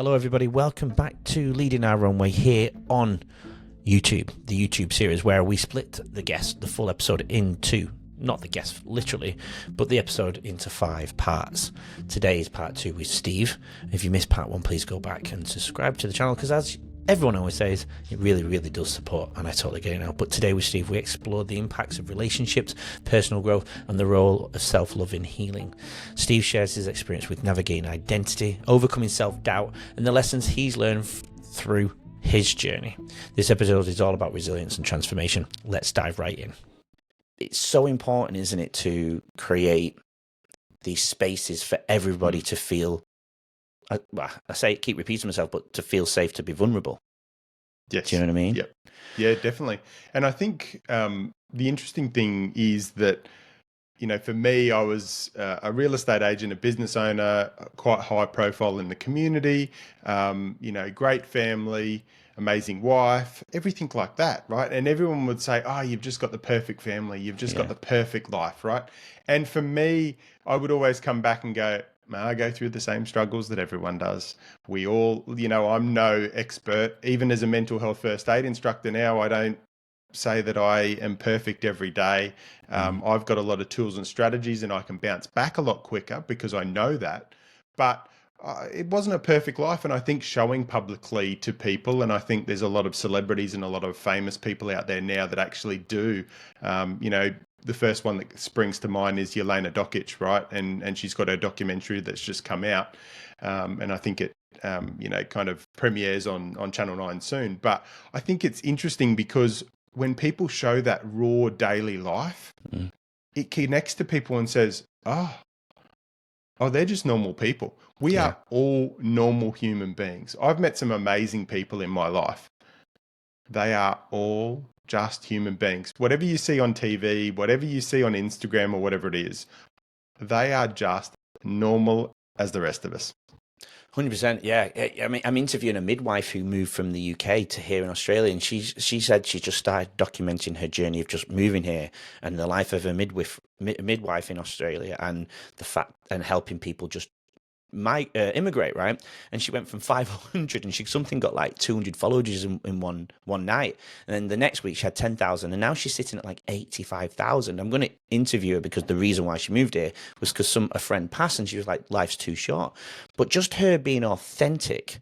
Hello everybody, welcome back to Leading Our Own Way here on YouTube, the YouTube series where we split the full episode into, not the guest literally, but the episode into 5 parts. Today is part 2 with Steve. If you missed part 1, please go back and subscribe to the channel, because as everyone always says, it really, really does support, and I totally get it now. But today with Steve, we explored the impacts of relationships, personal growth, and the role of self-love in healing. Steve shares his experience with navigating identity, overcoming self-doubt, and the lessons he's learned through his journey. This episode is all about resilience and transformation. Let's dive right in. It's so important, isn't it, to create these spaces for everybody to feel, I say, keep repeating myself, but to feel safe to be vulnerable. Yes. Do you know what I mean? Yep. Yeah, definitely. And I think the interesting thing is that, you know, for me, I was a real estate agent, a business owner, quite high profile in the community, you know, great family, amazing wife, everything like that, right? And everyone would say, oh, you've just got the perfect family, you've just got the perfect life, right? And for me, I would always come back and go, I go through the same struggles that everyone does. We all, you know, I'm no expert. Even as a mental health first aid instructor now, I don't say that I am perfect every day. I've got a lot of tools and strategies, and I can bounce back a lot quicker because I know that. But it wasn't a perfect life. And I think showing publicly to people, and I think there's a lot of celebrities and a lot of famous people out there now that actually do, you know, the first one that springs to mind is Yelena Dokic, right? And she's got her documentary that's just come out. And I think it, you know, kind of premieres on Channel 9 soon. But I think it's interesting because when people show that raw daily life, it connects to people and says, oh, they're just normal people. We are all normal human beings. I've met some amazing people in my life. They are all just human beings. Whatever you see on TV, whatever you see on Instagram or whatever it is, they are just normal as the rest of us. 100%, yeah. I mean, I'm interviewing a midwife who moved from the UK to here in Australia, and she said she just started documenting her journey of just moving here and the life of a midwife in Australia, and the fact and helping people just immigrate, right? And she went from 500 and she got like 200 followers in one night, and then the next week she had 10,000, and now she's sitting at like 85,000. I'm going to interview her because the reason why she moved here was because a friend passed, and she was like, life's too short. But just her being authentic,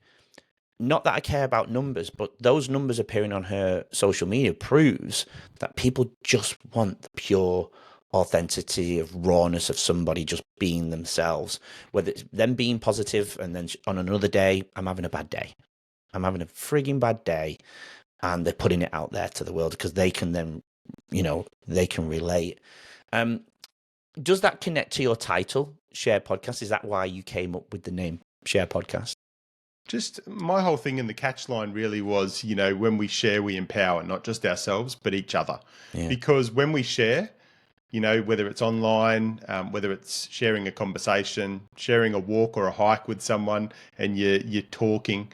not that I care about numbers, but those numbers appearing on her social media proves that people just want the pure authenticity of rawness of somebody just being themselves, whether it's them being positive and then on another day, I'm having a bad day. I'm having a frigging bad day. And they're putting it out there to the world because they can then, you know, they can relate. Does that connect to your title, Share Podcast? Is that why you came up with the name Share Podcast? Just my whole thing in the catchline really was, you know, when we share, we empower not just ourselves, but each other. Yeah. Because when we share, you know, whether it's online, whether it's sharing a conversation, sharing a walk or a hike with someone, and you're talking,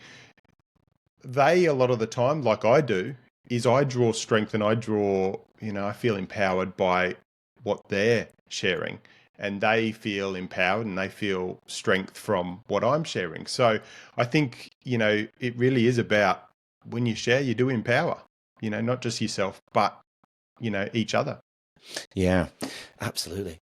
a lot of the time, like I do, is I draw strength and I feel empowered by what they're sharing, and they feel empowered and they feel strength from what I'm sharing. So I think, you know, it really is about when you share, you do empower, you know, not just yourself, but, you know, each other. Yeah, absolutely.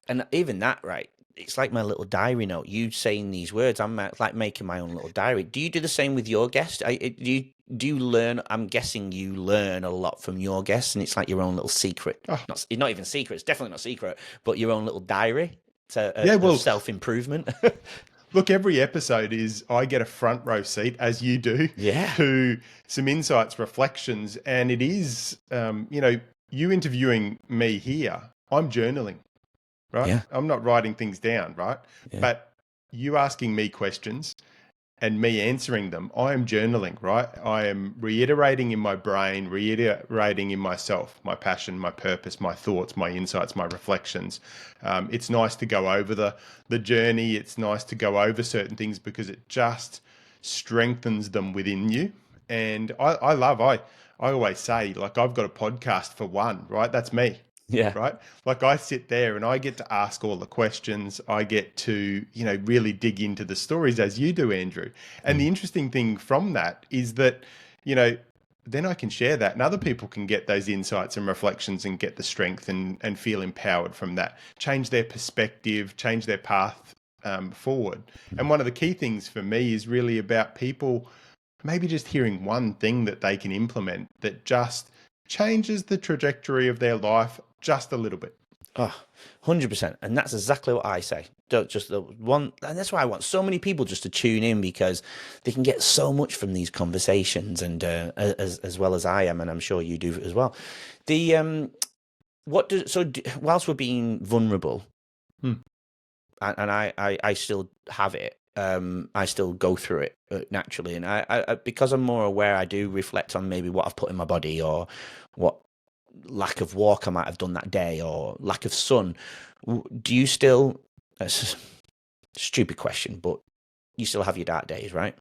And even that, right? It's like my little diary note. You saying these words, I'm like making my own little diary. Do you do the same with your guests? Do you learn? I'm guessing you learn a lot from your guests, and it's like your own little secret. Oh. Not even secret. It's definitely not secret, but your own little diary. It's self-improvement. Look, every episode I get a front row seat, as you do, to some insights, reflections, and it is, you know, you interviewing me here, I'm journaling, right? Yeah. I'm not writing things down, right? Yeah. But you asking me questions and me answering them, I am journaling, right? I am reiterating in my brain, reiterating in myself, my passion, my purpose, my thoughts, my insights, my reflections. It's nice to go over the journey. It's nice to go over certain things because it just strengthens them within you. And I always say, like, I've got a podcast for one, right? That's me. Yeah. right? Like I sit there and I get to ask all the questions. I get to, really dig into the stories as you do, Andrew. And the interesting thing from that is that, you know, then I can share that and other people can get those insights and reflections and get the strength and feel empowered from that, change their perspective, change their path forward. And one of the key things for me is really about people maybe just hearing one thing that they can implement that just changes the trajectory of their life just a little bit. Oh, 100%. And that's exactly what I say. Don't just the one, and that's why I want so many people just to tune in, because they can get so much from these conversations, and as well as I am, and I'm sure you do as well. The whilst we're being vulnerable, Hmm. and I still have it, I still go through it naturally, and I because I'm more aware, I do reflect on maybe what I've put in my body, or what lack of walk I might have done that day, or lack of sun. Do you still? It's a stupid question, but you still have your dark days, right?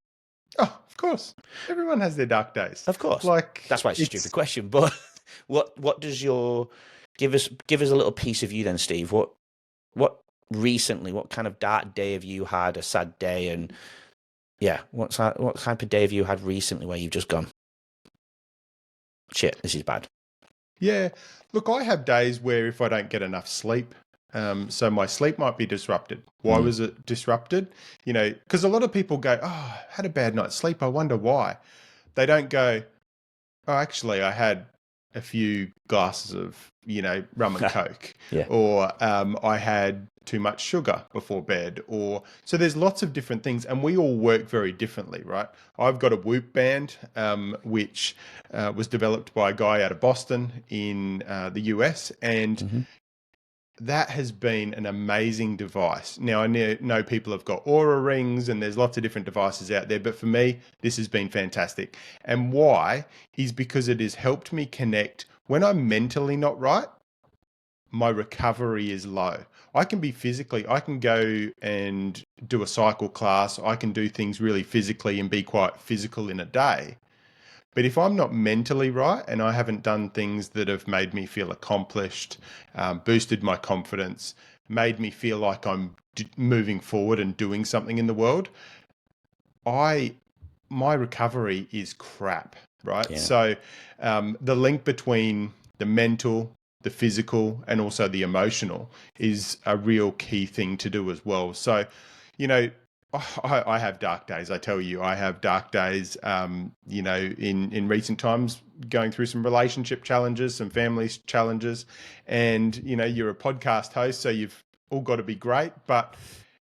Oh, of course. Everyone has their dark days. Of course. Like That's why it's a stupid question. But what does your give us a little piece of you then, Steve? What recently? What kind of dark day have you had? A sad day, and yeah, what type of day have you had recently where you've just gone, shit, this is bad? Yeah. Look, I have days where if I don't get enough sleep, so my sleep might be disrupted. Why was it disrupted? Because a lot of people go, oh, I had a bad night's sleep. I wonder why. They don't go, oh, actually, I had a few glasses of, rum and coke, Yeah. or I had too much sugar before bed, or so there's lots of different things, and we all work very differently, right? I've got a Whoop band, which was developed by a guy out of Boston in the US, and that has been an amazing device. Now, I know people have got Aura rings and there's lots of different devices out there, but for me, this has been fantastic. And why is because it has helped me connect when I'm mentally not right. My recovery is low. I can go and do a cycle class. I can do things really physically and be quite physical in a day. But if I'm not mentally right and I haven't done things that have made me feel accomplished, boosted my confidence, made me feel like I'm moving forward and doing something in the world, my recovery is crap, right? Yeah. So the link between the mental, the physical, and also the emotional is a real key thing to do as well. So, I have dark days. I tell you, I have dark days. In recent times, going through some relationship challenges, some family challenges, and you're a podcast host, so you've all got to be great. But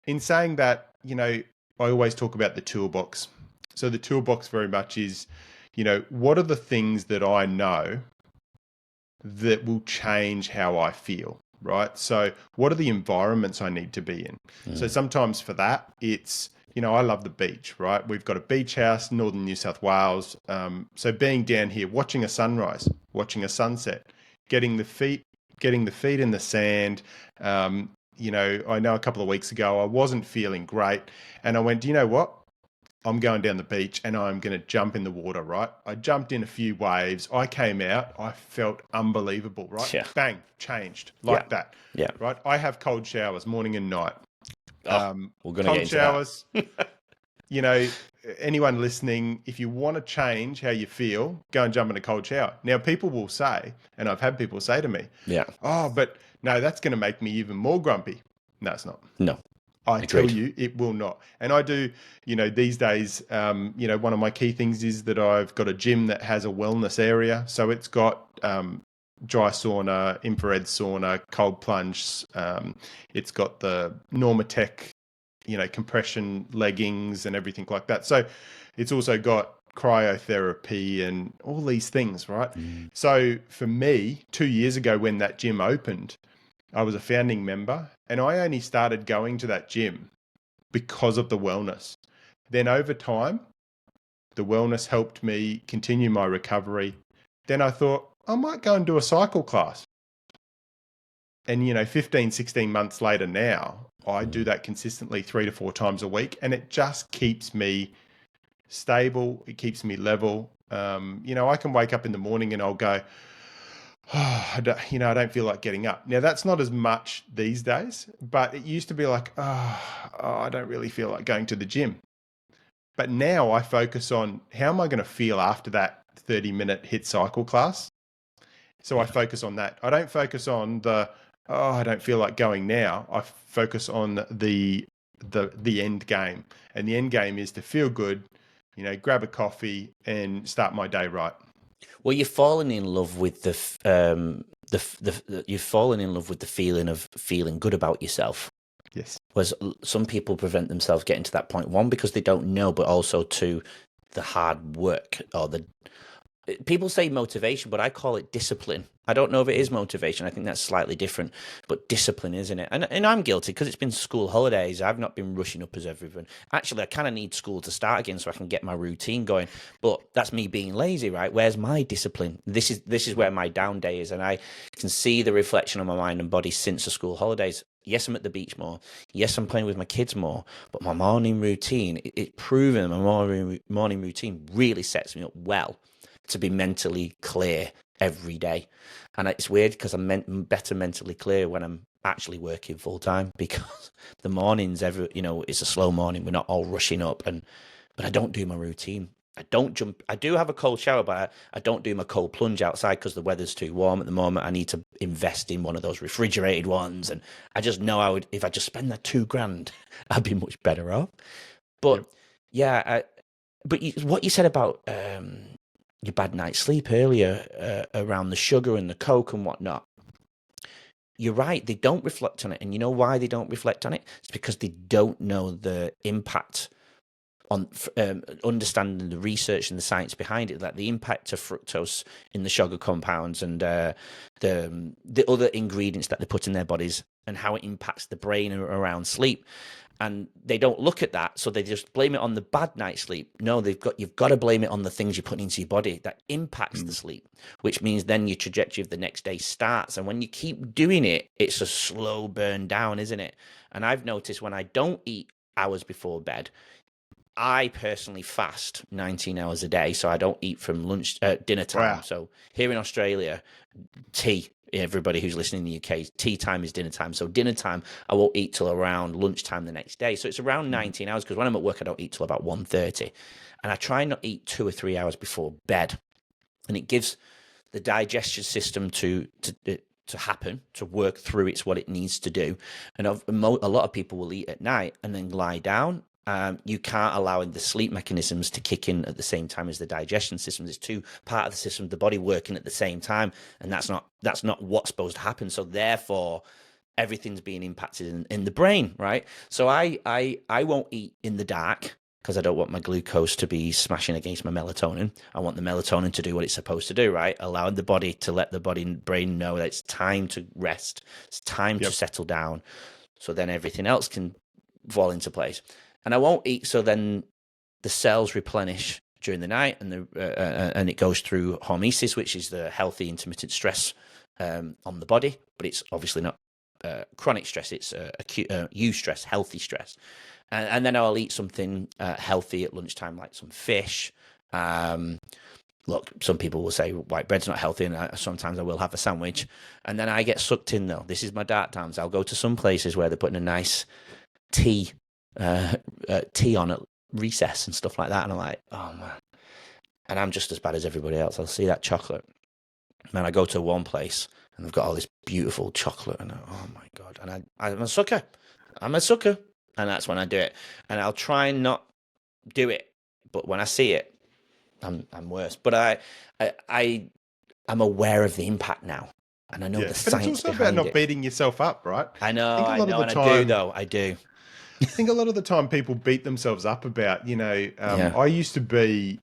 in saying that, I always talk about the toolbox. So the toolbox very much is, what are the things that I know that will change how I feel? Right. So what are the environments I need to be in? So sometimes for that, it's, I love the beach, right? We've got a beach house, northern New South Wales. So being down here, watching a sunrise, watching a sunset, getting the feet in the sand. I know a couple of weeks ago, I wasn't feeling great and I went, do you know what? I'm going down the beach and I'm going to jump in the water, right? I jumped in a few waves. I came out. I felt unbelievable, right? Yeah. Bang, changed like that. Yeah. Right. I have cold showers morning and night. We're going to get Cold into showers. Anyone listening, if you want to change how you feel, go and jump in a cold shower. Now, people will say, and I've had people say to me, Yeah. oh, but no, that's going to make me even more grumpy. No, it's not. No. I tell you, it will not. And I do, these days, one of my key things is that I've got a gym that has a wellness area. So it's got dry sauna, infrared sauna, cold plunge. It's got the Normatec, compression leggings and everything like that. So it's also got cryotherapy and all these things, right? So for me, 2 years ago when that gym opened, I was a founding member and I only started going to that gym because of the wellness. Then over time, the wellness helped me continue my recovery. Then I thought I might go and do a cycle class. And, 15, 16 months later now, I do that consistently 3 to 4 times a week. And it just keeps me stable. It keeps me level. I can wake up in the morning and I'll go, I don't feel like getting up. Now, that's not as much these days, but it used to be like, I don't really feel like going to the gym. But now I focus on how am I going to feel after that 30-minute hit cycle class. So I Yeah. focus on that. I don't focus on I don't feel like going now. I focus on the end game. And the end game is to feel good, grab a coffee and start my day right. Well, you're falling in love with you're falling in love with the feeling of feeling good about yourself. Yes. Whereas some people prevent themselves getting to that point, one, because they don't know, but also two, the hard work or the people say motivation, but I call it discipline. I don't know if it is motivation. I think that's slightly different, but discipline, isn't it? And I'm guilty because it's been school holidays. I've not been rushing up as everyone. Actually, I kind of need school to start again so I can get my routine going. But that's me being lazy, right? Where's my discipline? This is where my down day is, and I can see the reflection on my mind and body since the school holidays. Yes, I'm at the beach more. Yes, I'm playing with my kids more. But my morning routine, it's proven my morning routine really sets me up well to be mentally clear every day. And it's weird because I'm better mentally clear when I'm actually working full time, because the mornings, it's a slow morning. We're not all rushing up, but I don't do my routine. I don't jump. I do have a cold shower, but I don't do my cold plunge outside because the weather's too warm at the moment. I need to invest in one of those refrigerated ones, and I just know I would, if I just spend that $2,000, I'd be much better off. But Yep. yeah, what you said about your bad night's sleep earlier, around the sugar and the coke and whatnot, you're right. They don't reflect on it, and you know why they don't reflect on it? It's because they don't know the impact on understanding the research and the science behind it, like the impact of fructose in the sugar compounds and the other ingredients that they put in their bodies, and how it impacts the brain around sleep. And they don't look at that, so they just blame it on the bad night's sleep. No, you've got to blame it on the things you put into your body that impacts the Mm. sleep, which means then your trajectory of the next day starts. And when you keep doing it, it's a slow burn down, isn't it? And I've noticed when I don't eat hours before bed, I personally fast 19 hours a day, so I don't eat from dinner time. Wow. So here in Australia, tea. Everybody who's listening in the UK, tea time is dinner time. So dinner time, I won't eat till around lunchtime the next day. So it's around Mhm. 19 hours, because when I'm at work, I don't eat till about 1:30, and I try not to eat 2 or 3 hours before bed, and it gives the digestion system to happen, to work through it's what it needs to do. And a lot of people will eat at night and then lie down. You can't allow the sleep mechanisms to kick in at the same time as the digestion system. There's two part of the system, the body working at the same time, and that's not what's supposed to happen. So therefore, everything's being impacted in the brain, right? So I won't eat in the dark because I don't want my glucose to be smashing against my melatonin. I want the melatonin to do what it's supposed to do, right? Allowing the body to let the body and brain know that it's time to rest, it's time to Yep. settle down, so then everything else can fall into place. And I won't eat, so then the cells replenish during the night, and it goes through hormesis, which is the healthy intermittent stress on the body, but it's obviously not chronic stress. It's acute eustress, healthy stress. And then I'll eat something healthy at lunchtime, like some fish. Look, some people will say white bread's not healthy, and sometimes I will have a sandwich. And then I get sucked in, though. This is my dark times. I'll go to some places where they're putting a nice tea on at recess and stuff like that, and I'm like, oh man. And I'm just as bad as everybody else. I'll see that chocolate, man. I go to one place and they've got all this beautiful chocolate, and oh my god. And I'm a sucker. I'm a sucker, and that's when I do it. And I'll try and not do it, but when I see it, I'm worse. But I'm aware of the impact now, and I know Yeah. the But it's science also about behind not it. beating yourself up, right? I A lot of know, the and I do time, though. I do. I think a lot of the time people beat themselves up about, Yeah. I used to be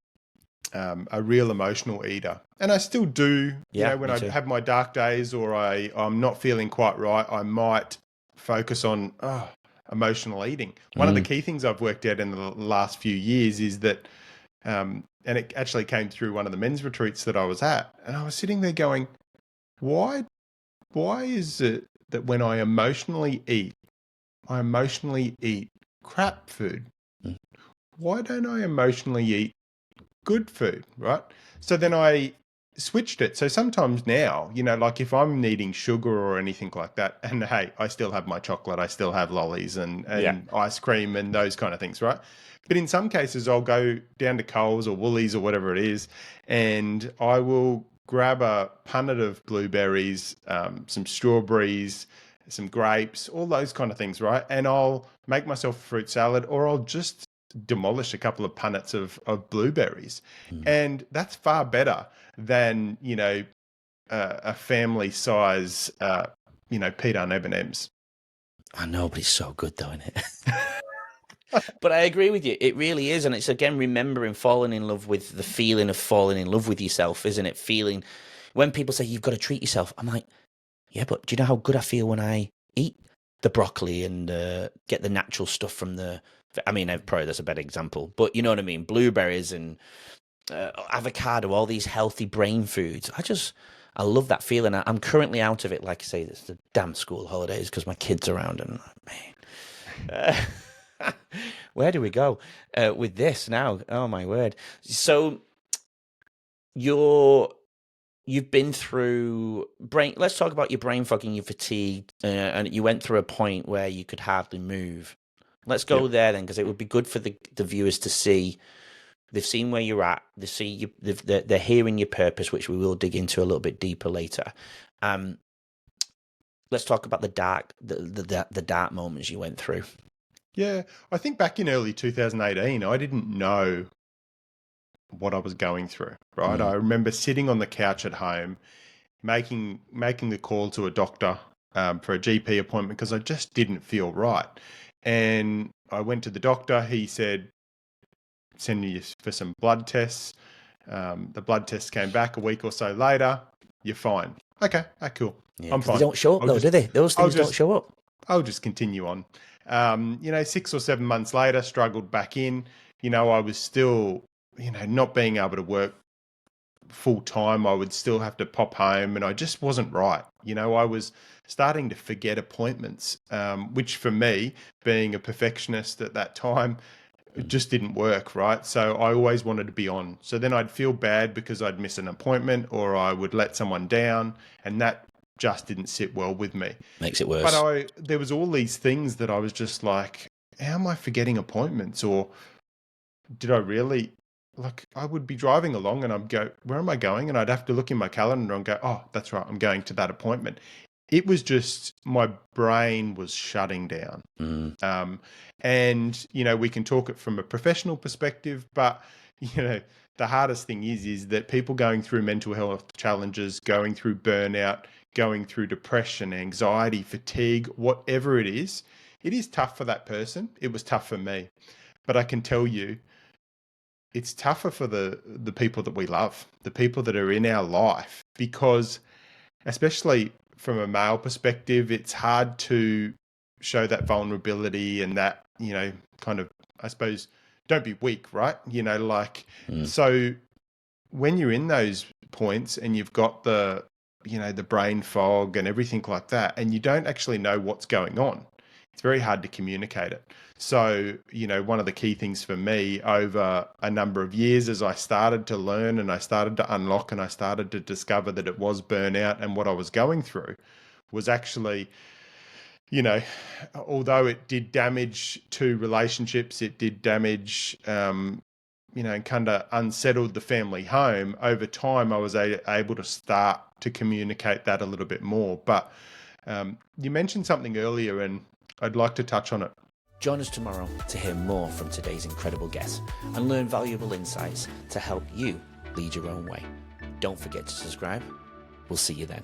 a real emotional eater. And I still do, Yeah. when Me I too. have my dark days or I'm not feeling quite right, I might focus on emotional eating. One of the Mm. key things I've worked out in the last few years is that, and it actually came through one of the men's retreats that I was at, and I was sitting there going, why, why is it that when I emotionally eat crap food? Mm. Why don't I emotionally eat good food, right? So then I switched it. So sometimes now, like if I'm needing sugar or anything like that, and hey, I still have my chocolate, I still have lollies Yeah. and ice cream and those kind of things, right? But in some cases, I'll go down to Coles or Woolies or whatever it is, and I will grab a punnet of blueberries, some strawberries, some grapes, all those kind of things, right? And I'll make myself a fruit salad, or I'll just demolish a couple of punnets of blueberries. And that's far better than, a family size, Pt.2 M&Ms. I know, but it's so good though, isn't it? But I agree with you. It really is. And it's, again, remembering falling in love with the feeling of falling in love with yourself, isn't it? Feeling, when people say you've got to treat yourself, I'm like, yeah, but do you know how good I feel when I eat the broccoli and get the natural stuff from the, I mean, probably that's a better example, but you know what I mean? Blueberries and avocado, all these healthy brain foods. I love that feeling. I'm currently out of it. Like I say, it's the damn school holidays because my kids are around and, man. Where do we go with this now? Oh my word! So you've been through brain. Let's talk about your brain fog and your fatigue, and you went through a point where you could hardly move. Let's go Yep. there then, because it would be good for the viewers to see. They've seen where you're at. They see you. They're hearing your purpose, which we will dig into a little bit deeper later. Let's talk about the dark moments you went through. Yeah, I think back in early 2018, I didn't know what I was going through, right? I remember sitting on the couch at home, making the call to a doctor for a GP appointment because I just didn't feel right. And I went to the doctor. He said, send you for some blood tests. The blood tests came back a week or so later. You're fine. Okay, cool. Yeah, I'm because they fine. don't show up I'll though, just, do they? Those I'll things don't just, show up. I'll just continue on. 6 or 7 months later, struggled back in. I was still, not being able to work full time. I would still have to pop home, and I just wasn't right. I was starting to forget appointments, which for me, being a perfectionist at that time, it just didn't work, right? So I always wanted to be on. So then I'd feel bad because I'd miss an appointment or I would let someone down, and that just didn't sit well with me. Makes it But worse. there was all these things that I was just like, how am I forgetting appointments? Or did I really, like, I would be driving along and I'd go, where am I going? And I'd have to look in my calendar and go, oh, that's right, I'm going to that appointment. It was just, my brain was shutting down. And, we can talk it from a professional perspective, but, the hardest thing is that people going through mental health challenges, going through burnout, going through depression, anxiety, fatigue, whatever it is tough for that person. It was tough for me. But I can tell you, it's tougher for the people that we love, the people that are in our life, because especially from a male perspective, it's hard to show that vulnerability and that, kind of, I suppose, don't be weak, right? So when you're in those points and you've got the brain fog and everything like that, and you don't actually know what's going on, it's very hard to communicate it. So, one of the key things for me over a number of years as I started to learn and I started to unlock and I started to discover that it was burnout and what I was going through was actually, although it did damage to relationships, it did damage, and kind of unsettled the family home. Over time, I was able to start to communicate that a little bit more. But you mentioned something earlier, and I'd like to touch on it. Join us tomorrow to hear more from today's incredible guests and learn valuable insights to help you lead your own way. Don't forget to subscribe. We'll see you then.